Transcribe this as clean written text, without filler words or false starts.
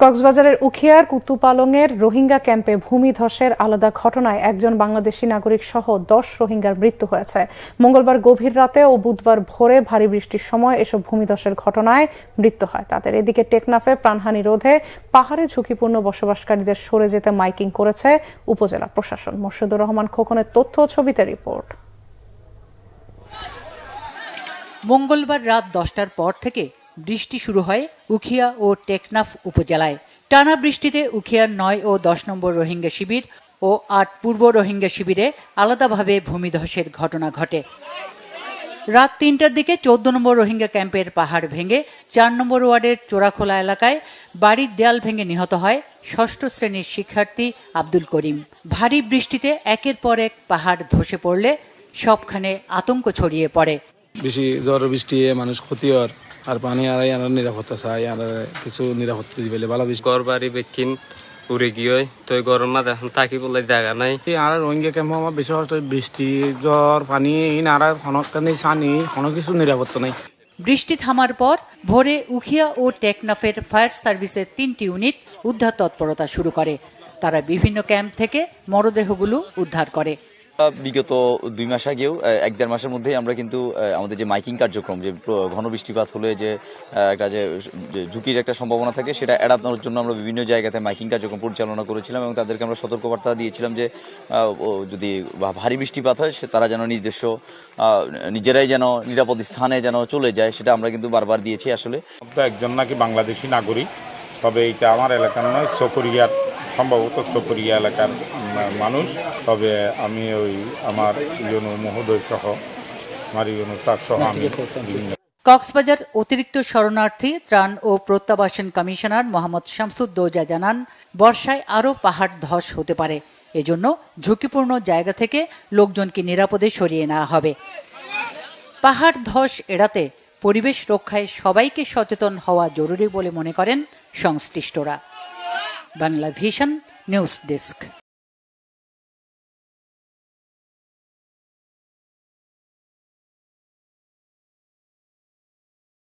কক্সবাজারের উখিয়ার কুতুপালংয়ের রোহিঙ্গা ক্যাম্পে ভূমিধসের আলাদা ঘটনায় একজন বাংলাদেশি নাগরিক সহ 10 রোহিঙ্গার মৃত্যু হয়েছে। মঙ্গলবার গভীর রাতে ও বুধবার ভোরে ভারী বৃষ্টির সময় এসব ভূমিধসের ঘটনায় মৃত্যু হয় তাদের। এদিকে টেকনাফে প্রাণহানি রোধে পাহাড়ে ঝুঁকিপূর্ণ বসবাসকারীদের সরে যেতে মাইকিং করেছে উপজেলা প্রশাসন। মোর্শেদুর রহমান খোকনের তথ্য ও ছবিতে রিপোর্ট। মঙ্গলবার রাত 10টার পর থেকে বৃষ্টি শুরু হয় উখিয়া ও টেকনাফ উপজেলায়। টানা বৃষ্টিতে উখিয়ার 9 ও 10 নম্বর রোহিঙ্গা শিবির ও 8 পূর্ব রোহিঙ্গা শিবিরে আলাদাভাবে ভূমিধসের ঘটনা ঘটে। রাত 3টার দিকে 14 নম্বর রোহিঙ্গা ক্যাম্পের পাহাড় ভেঙে 4 নম্বর ওয়ার্ডের চোরাখোলা এলাকায় বাড়ির দেয়াল ভেঙে নিহত হয় 6ষ্ঠ শ্রেণীর শিক্ষার্থী আব্দুল করিম। ভারী বৃষ্টিতে একের পর এক পাহাড় ধসে পড়লে সবখানে আতঙ্ক ছড়িয়ে পড়ে। বেশি ঝড় বৃষ্টি মানুষ ক্ষতি হয় আর পানি আর নিরাপত্তা চাই আর কিছু নিরাপত্তা দিবে ভালো। ঘর বাড়ি বেকিন উড়ে গিয়ে তো গরম মাঝে এখন থাকি বলে জায়গা নাই। আর রোহিঙ্গা ক্যাম্প আমার বেশি বৃষ্টি জ্বর পানি আর খনকানি সানি কোনো কিছু নিরাপত্তা নাই। বৃষ্টি থামার পর ভোরে উখিয়া ও টেকনাফের ফায়ার সার্ভিসের 3টি ইউনিট উদ্ধার তৎপরতা শুরু করে। তারা বিভিন্ন ক্যাম্প থেকে মরদেহগুলো উদ্ধার করে। বিগত 2 মাস আগেও 1-1.5 মাসের মধ্যেই আমরা কিন্তু আমাদের যে মাইকিং কার্যক্রম, যে ঘন বৃষ্টিপাত হলে যে একটা যে ঝুঁকির একটা সম্ভাবনা থাকে, সেটা এড়ানোর জন্য আমরা বিভিন্ন জায়গাতে মাইকিং কার্যক্রম পরিচালনা করেছিলাম এবং তাদেরকে আমরা সতর্কবার্তা দিয়েছিলাম যে যদি ভারী বৃষ্টিপাত হয় তারা যেন নিজেরাই যেন নিরাপদ স্থানে যেন চলে যায়, সেটা আমরা কিন্তু বারবার দিয়েছি। আসলে একজন নাকি বাংলাদেশি নাগরিক, তবে এটা আমার এলাকার নয়, চকরিয়ার, সম্ভবত চকরিয়া এলাকার মানুষ। তবে আমি আমার মহোদয় সহ আমি কক্সবাজার অতিরিক্ত শরণার্থী ত্রাণ ও প্রত্যাবাসন কমিশনার মোহাম্মদ শামসুদ্দৌজা জানান, বর্ষায় আরও পাহাড় ধস হতে পারে, এজন্য ঝুঁকিপূর্ণ জায়গা থেকে লোকজনকে নিরাপদে সরিয়ে নেওয়া হবে। পাহাড় ধস এড়াতে পরিবেশ রক্ষায় সবাইকে সচেতন হওয়া জরুরি বলে মনে করেন সংশ্লিষ্টরা। Bangla vision news desk.